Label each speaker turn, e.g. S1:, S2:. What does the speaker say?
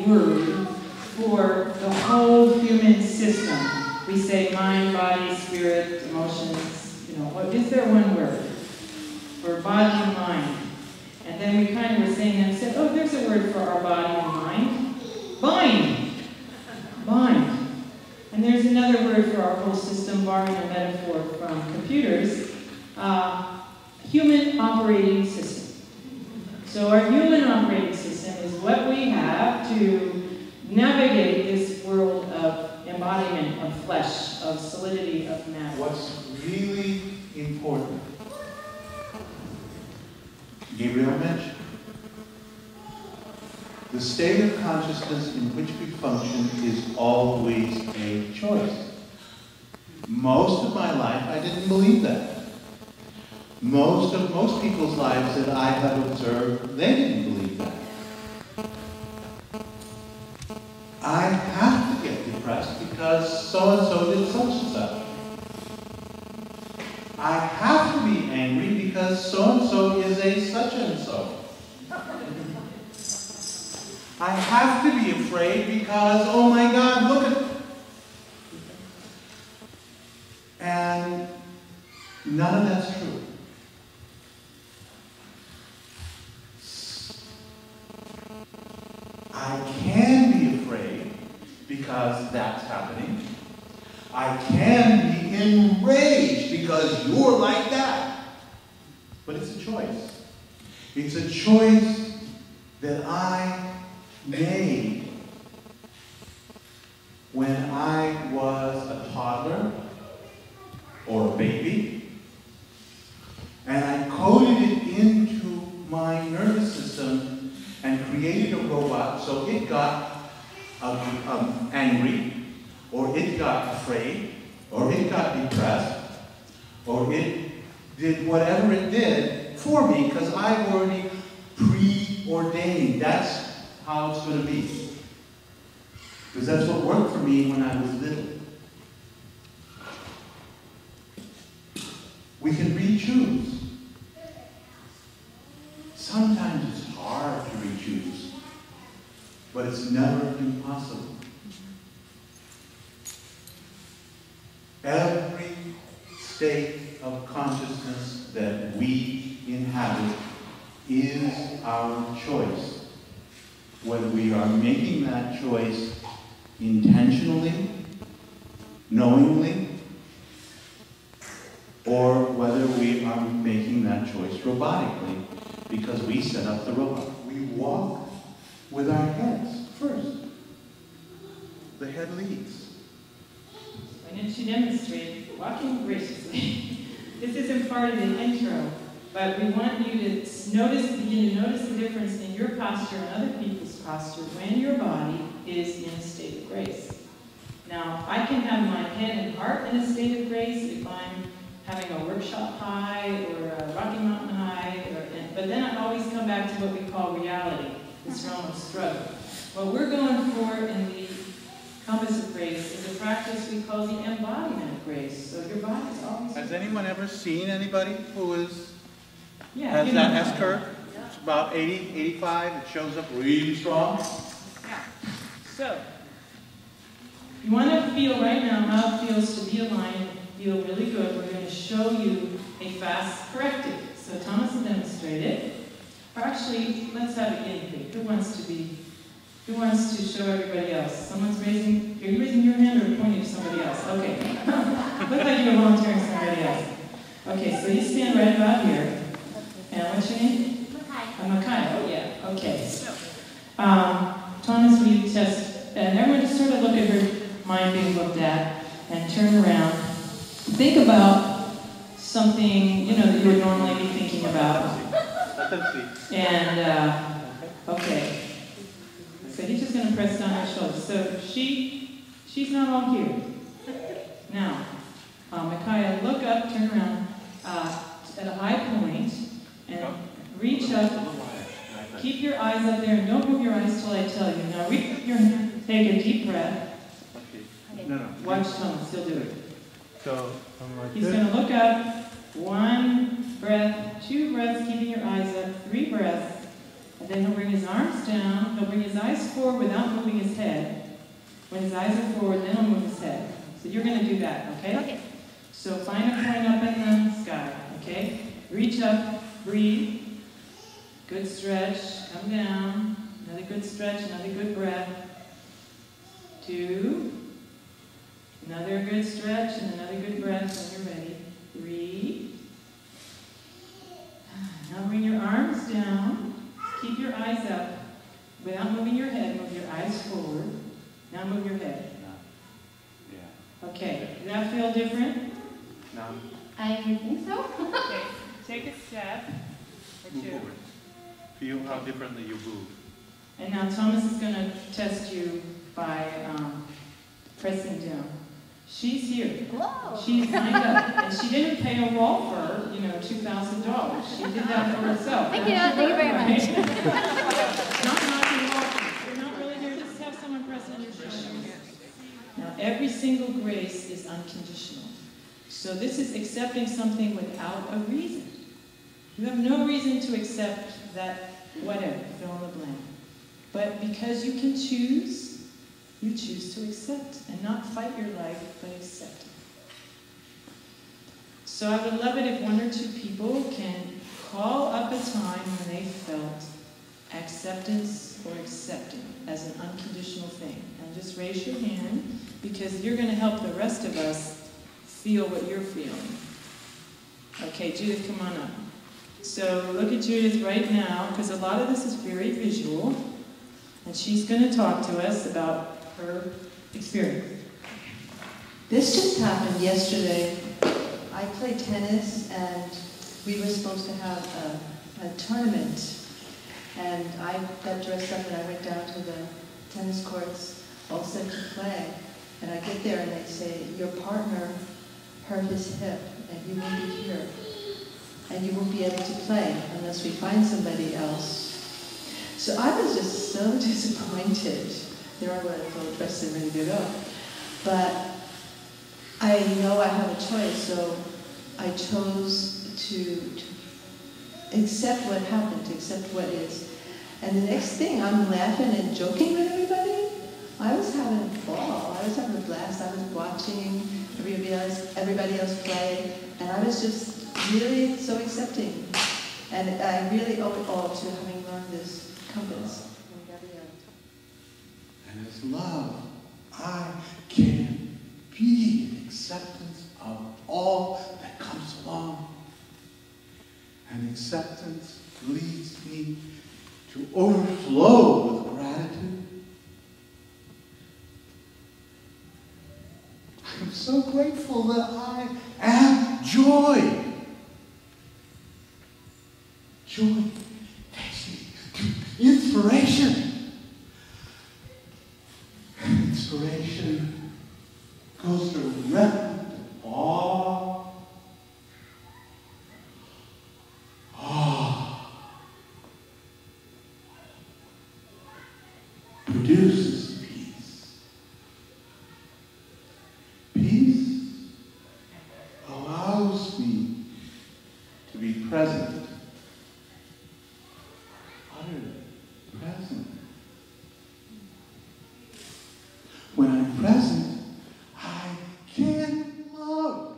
S1: word for the whole human system. We say mind, body, spirit, emotions, you know, what is there one word for body and mind? And then we kind of were saying and said, oh, there's a word for our body and mind. Bind. Bind. And there's another word for our whole system, borrowing a metaphor from computers, human operating system. So our human operating system is what we have to navigate this world of embodiment, of flesh, of solidity, of matter.
S2: What's really important, Gabriel mentioned, the state of consciousness in which we function is always a choice. Most of my life, I didn't believe that. Most people's lives that I have observed, they didn't believe that. I have to get depressed because so-and-so did such and such. I have to be angry because so-and-so is a such-and-so. I have to be afraid because, oh my God, look at... And none of that's true. I can be afraid because that's happening. I can be enraged because you're like that. But it's a choice. It's a choice that I made when I was a toddler or a baby, and I coded it into my nervous system and created a robot so it got angry, or it got afraid, or it got depressed, or it did whatever it did for me because I've already preordained. That's how it's going to be. Because that's what worked for me when I was little. We can re-choose. Sometimes it's hard to re-choose, but it's never impossible. Every state of consciousness that we inhabit is our choice. Whether we are making that choice intentionally, knowingly, or whether we are making that choice robotically because we set up the robot. We walk with our heads first. The head leads.
S1: Why didn't you demonstrate walking graciously? This isn't part of the intro, but we want you to begin to notice the difference in your posture and other people's posture when your body is in a state of grace. Now, I can have my head and heart in a state of grace if I'm having a workshop high or a Rocky Mountain high, but then I always come back to what we call reality, this realm of struggle. What we're going for in the Compass of Grace is a practice we call the embodiment of grace. So your body is always...
S2: Has anyone ever seen anybody who has
S1: that
S2: S-curve? Yeah. It's about 80, 85. It shows up really strong.
S1: Yeah. So, you want to feel right now how it feels to be aligned, feel really good. We're going to show you a fast corrective. So Thomas will demonstrate it. Or actually, let's have a guinea pig. Who wants to show everybody else? Someone's raising, are you raising your hand or pointing to somebody else? Okay. Look like you're volunteering somebody else. Okay, so you stand right about here. And what's your name? Makai. Makai, oh yeah, okay. So, Thomas, will you test, and everyone just sort of look at her mind being looked at, and turn around. Think about something, that you would normally be thinking about. And, okay. So he's just going to press down her shoulder. So she's not all here. Now, Micaiah, look up, turn around, at a high point, and reach up. Keep your eyes up there, and don't move your eyes till I tell you. Now, reach your hand, take a deep breath.
S2: No.
S1: Watch Thomas, he'll do it.
S2: So, I'm like
S1: He's going to look up, 1 breath, 2 breaths, keeping your eyes up, 3 breaths, a And then he'll bring his arms down. He'll bring his eyes forward without moving his head. When his eyes are forward, then he'll move his head. So you're going to do that, okay?
S3: Okay.
S1: So find a point up in the sky, okay? Reach up, breathe. Good stretch, come down. Another good stretch, another good breath. 2. Another good stretch and another good breath when you're ready. 3. Now bring your arms down. Keep your eyes up. Without moving your head, move your eyes forward. Now move your head.
S2: Yeah.
S1: Okay, does that feel different?
S2: No.
S3: I think so.
S1: Okay, take a step or
S2: Move
S1: 2.
S2: forward. Feel how differently you move.
S1: And now Thomas is going to test you by pressing down. She's here.
S3: Whoa.
S1: She's lined up. And she didn't pay a rolfer, $2,000. She did that for herself.
S3: Thank you very much.
S1: Not knocking rolfers. We're not really here. Just have someone press on your shoulders. Now, every single grace is unconditional. So this is accepting something without a reason. You have no reason to accept that whatever, fill in the blank. But because you can choose, you choose to accept and not fight your life, but accept it. So I would love it if 1 or 2 people can call up a time when they felt acceptance or accepting as an unconditional thing. And just raise your hand, because you're going to help the rest of us feel what you're feeling. Okay, Judith, come on up. So look at Judith right now, because a lot of this is very visual, and she's going to talk to us about her experience.
S4: This just happened yesterday. I play tennis, and we were supposed to have a tournament. And I got dressed up, and I went down to the tennis courts, all set to play. And I get there, and they say, your partner hurt his hip, and he won't be here. And you won't be able to play unless we find somebody else. So I was just so disappointed. There I was, all dressed and ready to go. But I know I have a choice, so I chose to accept what happened, to accept what is. And the next thing, I'm laughing and joking with everybody. I was having a ball. I was having a blast. I was watching everybody else play, and I was just really so accepting. And I really owe it all to having learned this compass.
S2: And as love, I can be in acceptance of all that comes along. And acceptance leads me to overflow with gratitude. I'm so grateful that I am joy. Joy takes me to inspiration. Inspiration goes directly to awe. Awe produces peace. Peace allows me to be present. Utterly present. When I'm present, I can love.